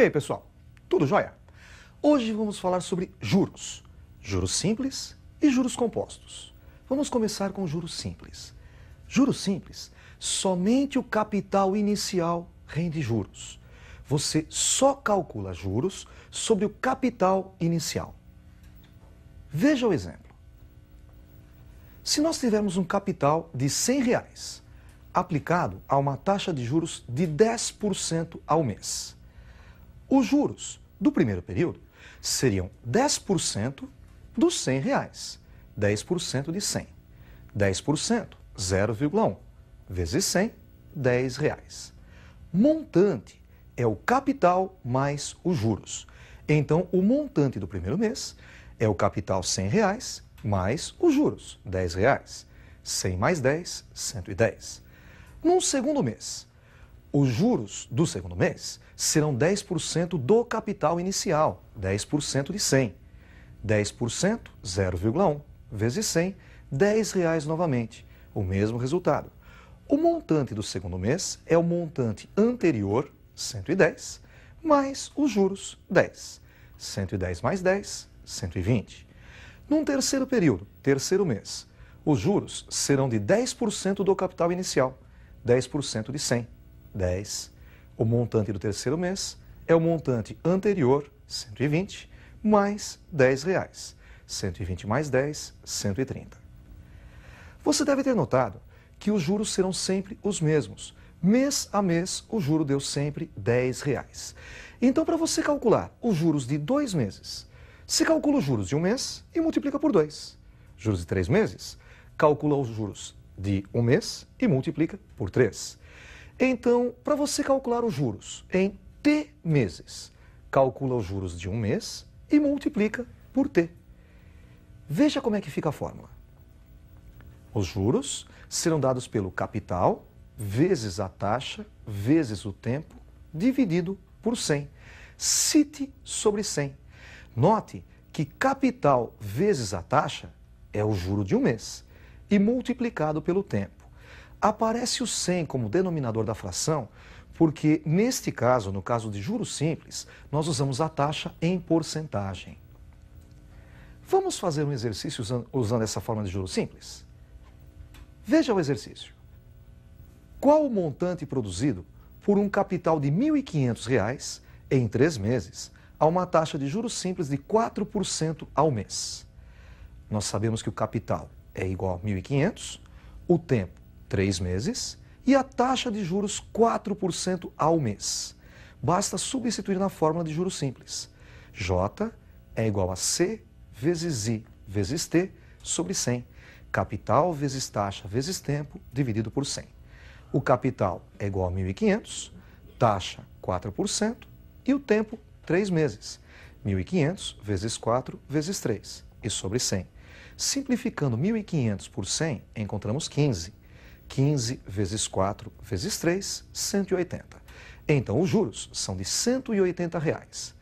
E aí, pessoal? Tudo jóia? Hoje vamos falar sobre juros. Juros simples e juros compostos. Vamos começar com juros simples. Juros simples, somente o capital inicial rende juros. Você só calcula juros sobre o capital inicial. Veja o exemplo. Se nós tivermos um capital de R$100 aplicado a uma taxa de juros de 10% ao mês, os juros do primeiro período seriam 10% dos R$100, 10% de 100. 10%, 0,1, vezes 100, R$10. Montante é o capital mais os juros. Então, o montante do primeiro mês é o capital R$100 mais os juros, R$10. 100 mais 10, 110. No segundo mês, os juros do segundo mês serão 10% do capital inicial, 10% de 100. 10%, 0,1, vezes 100, R$10 novamente, o mesmo resultado. O montante do segundo mês é o montante anterior, 110, mais os juros, 10. 110 mais 10, 120. Num terceiro período, terceiro mês, os juros serão de 10% do capital inicial, 10% de 100, 10. O montante do terceiro mês é o montante anterior, 120, mais R$10. 120 mais 10, 130. Você deve ter notado que os juros serão sempre os mesmos. Mês a mês, o juro deu sempre R$10. Então, para você calcular os juros de 2 meses, você calcula os juros de um mês e multiplica por 2. Juros de 3 meses, calcula os juros de um mês e multiplica por 3. Então, para você calcular os juros em T meses, calcula os juros de um mês e multiplica por T. Veja como é que fica a fórmula. Os juros serão dados pelo capital vezes a taxa vezes o tempo dividido por 100. Cite sobre 100. Note que capital vezes a taxa é o juro de um mês e multiplicado pelo tempo. Aparece o 100 como denominador da fração porque, neste caso, no caso de juros simples, nós usamos a taxa em porcentagem. Vamos fazer um exercício usando essa forma de juros simples? Veja o exercício. Qual o montante produzido por um capital de R$1.500 em 3 meses a uma taxa de juros simples de 4% ao mês? Nós sabemos que o capital é igual a 1.500, o tempo 3 meses e a taxa de juros 4% ao mês. Basta substituir na fórmula de juros simples. J é igual a C vezes I vezes T sobre 100. Capital vezes taxa vezes tempo dividido por 100. O capital é igual a 1.500, taxa 4% e o tempo 3 meses. 1.500 vezes 4 vezes 3 e sobre 100. Simplificando 1.500 por 100, encontramos 15. 15 vezes 4 vezes 3, 180. Então, os juros são de R$180.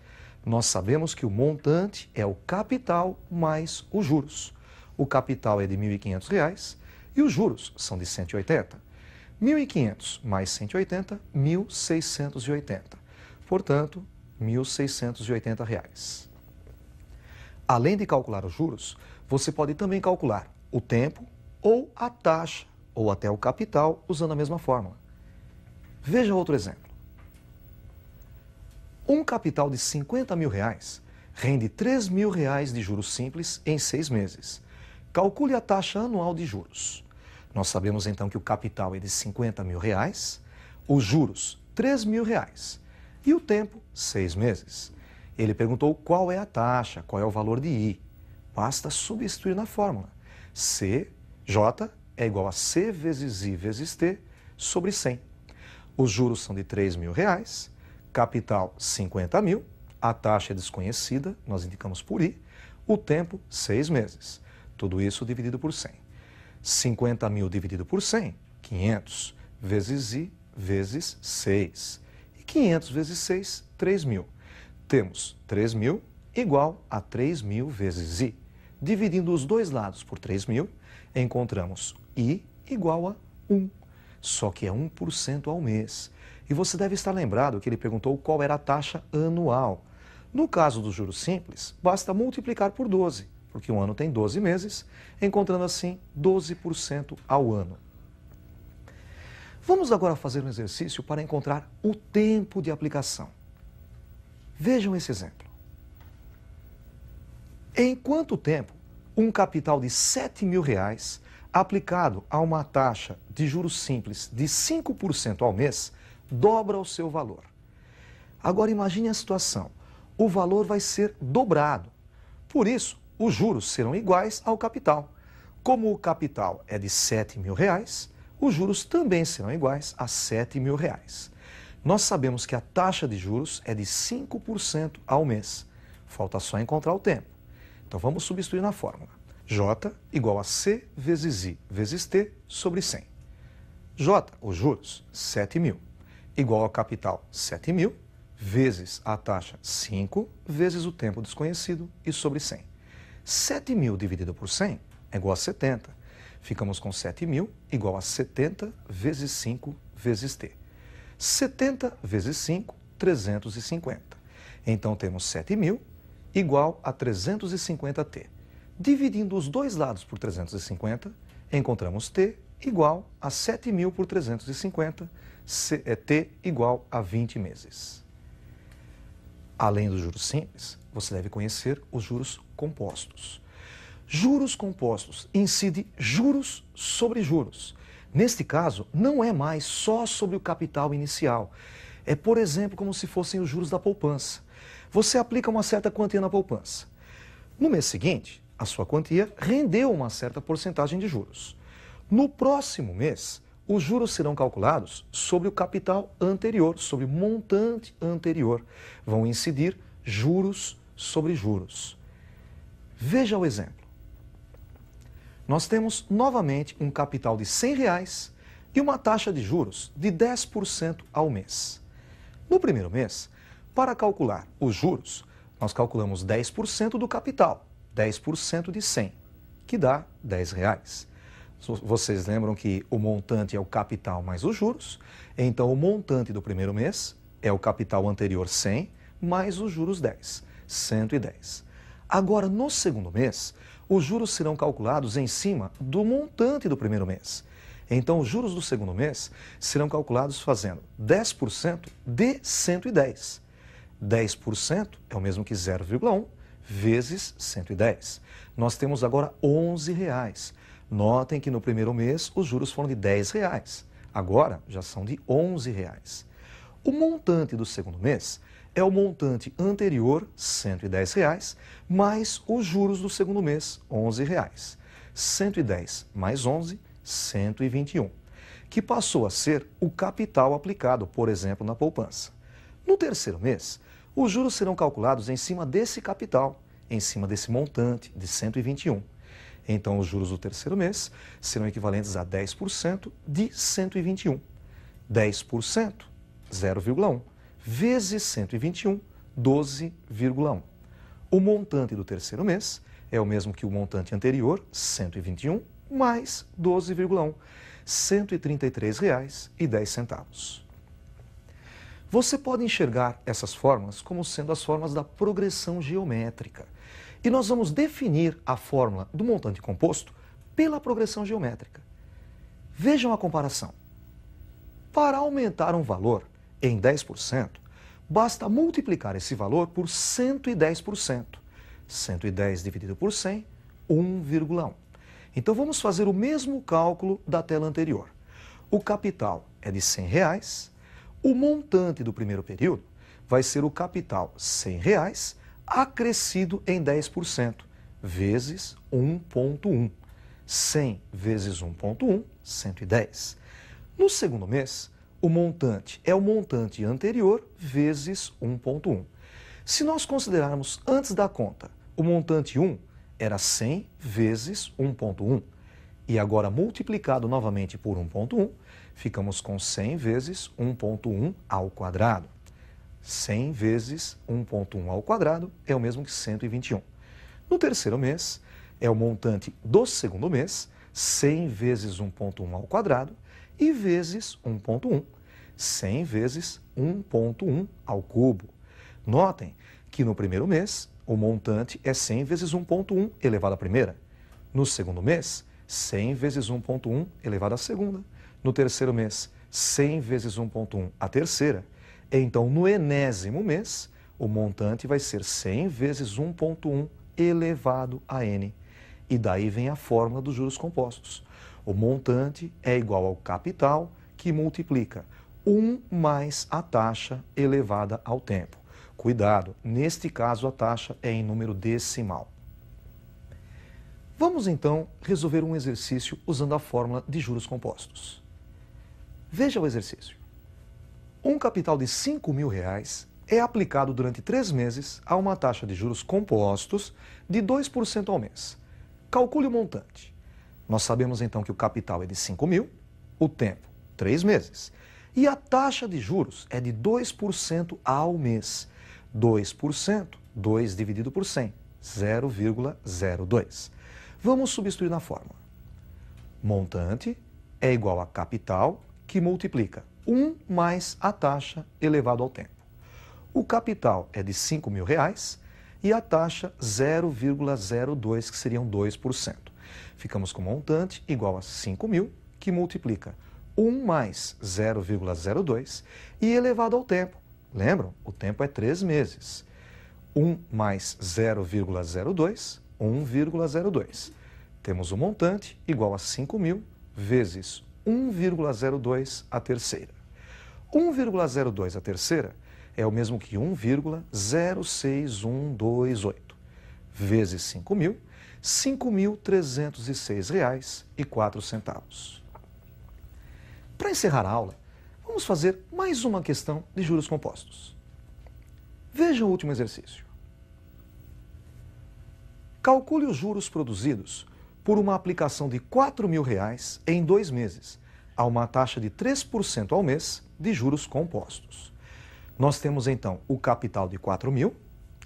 Nós sabemos que o montante é o capital mais os juros. O capital é de R$1.500 e os juros são de 180. 1.500 mais 180, 1.680. Portanto, R$1.680. Além de calcular os juros, você pode também calcular o tempo ou a taxa ou até o capital usando a mesma fórmula. Veja outro exemplo. Um capital de R$50.000 rende R$3.000 de juros simples em 6 meses. Calcule a taxa anual de juros. Nós sabemos então que o capital é de R$50.000, os juros R$3.000 e o tempo 6 meses. Ele perguntou qual é a taxa, qual é o valor de I. Basta substituir na fórmula. J é igual a C vezes I vezes T sobre 100. Os juros são de R$3.000, capital 50.000, a taxa é desconhecida, nós indicamos por I, o tempo 6 meses. Tudo isso dividido por 100. 50.000 dividido por 100, 500, vezes I vezes 6. E 500 vezes 6, 3.000. Temos 3.000 igual a 3.000 vezes I. Dividindo os dois lados por 3.000, encontramos I igual a 1. só que é 1% ao mês. E você deve estar lembrado que ele perguntou qual era a taxa anual. No caso dos juros simples, basta multiplicar por 12, porque um ano tem 12 meses, encontrando assim 12% ao ano. Vamos agora fazer um exercício para encontrar o tempo de aplicação. Vejam esse exemplo. Em quanto tempo um capital de R$7.000 aplicado a uma taxa de juros simples de 5% ao mês dobra o seu valor? Agora imagine a situação. O valor vai ser dobrado. Por isso, os juros serão iguais ao capital. Como o capital é de R$7.000, os juros também serão iguais a R$7.000. Nós sabemos que a taxa de juros é de 5% ao mês. Falta só encontrar o tempo. Então vamos substituir na fórmula. J igual a C vezes I vezes T sobre 100. J, os juros, 7.000, igual ao capital 7.000, vezes a taxa 5, vezes o tempo desconhecido e sobre 100. 7.000 dividido por 100 é igual a 70. Ficamos com 7.000 igual a 70 vezes 5 vezes T. 70 vezes 5, 350. Então temos 7.000 igual a 350T. Dividindo os dois lados por 350, encontramos T igual a 7.000 por 350, T igual a 20 meses. Além dos juros simples, você deve conhecer os juros compostos. Juros compostos incide juros sobre juros. Neste caso, não é mais só sobre o capital inicial. É, por exemplo, como se fossem os juros da poupança. Você aplica uma certa quantia na poupança. No mês seguinte, a sua quantia rendeu uma certa porcentagem de juros. No próximo mês, os juros serão calculados sobre o capital anterior, sobre o montante anterior. Vão incidir juros sobre juros. Veja o exemplo. Nós temos novamente um capital de R$100 e uma taxa de juros de 10% ao mês. No primeiro mês, para calcular os juros, nós calculamos 10% do capital, 10% de 100, que dá R$10. Vocês lembram que o montante é o capital mais os juros, então o montante do primeiro mês é o capital anterior 100 mais os juros 10, 110. Agora, no segundo mês, os juros serão calculados em cima do montante do primeiro mês. Então, os juros do segundo mês serão calculados fazendo 10% de 110. 10% é o mesmo que 0,1 vezes 110. Nós temos agora R$11. Notem que no primeiro mês os juros foram de R$10. Agora já são de R$11. O montante do segundo mês é o montante anterior, R$110, mais os juros do segundo mês, R$11. 110 mais 11, 121, que passou a ser o capital aplicado, por exemplo, na poupança. No terceiro mês, os juros serão calculados em cima desse capital, em cima desse montante de 121. Então, os juros do terceiro mês serão equivalentes a 10% de 121. 10%, 0,1, vezes 121, 12,1. O montante do terceiro mês é o mesmo que o montante anterior, 121, mais 12,1, R$ 133,10. Você pode enxergar essas fórmulas como sendo as fórmulas da progressão geométrica. E nós vamos definir a fórmula do montante composto pela progressão geométrica. Vejam a comparação. Para aumentar um valor em 10%, basta multiplicar esse valor por 110%. 110 dividido por 100, 1,1. Então vamos fazer o mesmo cálculo da tela anterior. O capital é de R$100, o montante do primeiro período vai ser o capital R$100 acrescido em 10%, vezes 1,1. 100 vezes 1,1, 110. No segundo mês, o montante é o montante anterior vezes 1,1. Se nós considerarmos antes da conta, o montante 1 era 100 vezes 1,1. E agora multiplicado novamente por 1,1, ficamos com 100 vezes 1,1 ao quadrado. 100 vezes 1,1 ao quadrado é o mesmo que 121. No terceiro mês, é o montante do segundo mês, 100 vezes 1,1 ao quadrado, e vezes 1,1. 100 vezes 1,1 ao cubo. Notem que no primeiro mês, o montante é 100 vezes 1,1 elevado à primeira. No segundo mês, 100 vezes 1,1 elevado à segunda. No terceiro mês, 100 vezes 1,1 à terceira. Então, no enésimo mês, o montante vai ser 100 vezes 1,1 elevado a n. E daí vem a fórmula dos juros compostos. O montante é igual ao capital que multiplica 1 mais a taxa elevada ao tempo. Cuidado, neste caso a taxa é em número decimal. Vamos então resolver um exercício usando a fórmula de juros compostos. Veja o exercício. Um capital de R$5.000 é aplicado durante 3 meses a uma taxa de juros compostos de 2% ao mês. Calcule o montante. Nós sabemos então que o capital é de 5.000, o tempo, 3 meses. E a taxa de juros é de 2% ao mês. 2%, 2 dividido por 100, 0,02. Vamos substituir na fórmula. Montante é igual a capital que multiplica 1 mais a taxa elevado ao tempo. O capital é de R$5.000 e a taxa 0,02, que seriam 2%. Ficamos com montante igual a 5.000, que multiplica 1 mais 0,02 e elevado ao tempo. Lembram? O tempo é 3 meses. 1 mais 0,02, 1,02. Temos o montante igual a 5.000 vezes 1,02 a terceira. 1,02 a terceira é o mesmo que 1,06128 vezes 5.000, R$ 5.306,04. Para encerrar a aula, vamos fazer mais uma questão de juros compostos. Veja o último exercício. Calcule os juros produzidos por uma aplicação de R$4.000 em 2 meses, a uma taxa de 3% ao mês de juros compostos. Nós temos então o capital de 4.000,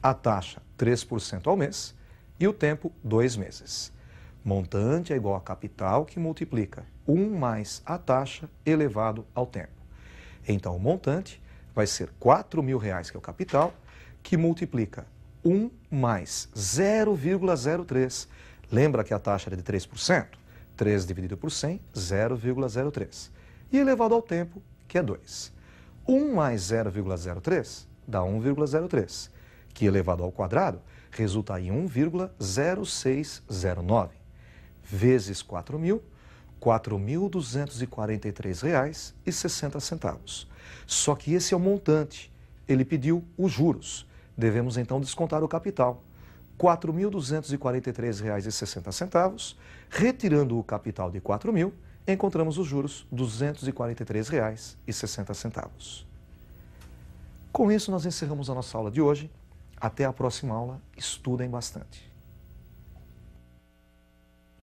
a taxa 3% ao mês e o tempo 2 meses. Montante é igual a capital que multiplica 1 mais a taxa elevado ao tempo. Então, o montante vai ser R$4.000, que é o capital, que multiplica 1 mais 0,03. Lembra que a taxa era de 3%? 3 dividido por 100, 0,03. E elevado ao tempo, que é 2. 1 mais 0,03 dá 1,03, que elevado ao quadrado resulta em 1,0609. Vezes 4.000, R$ 4.243,60. Só que esse é o montante. Ele pediu os juros. Devemos então descontar o capital. R$ 4.243,60. Retirando o capital de 4.000, encontramos os juros, R$ 243,60. Com isso, nós encerramos a nossa aula de hoje. Até a próxima aula. Estudem bastante.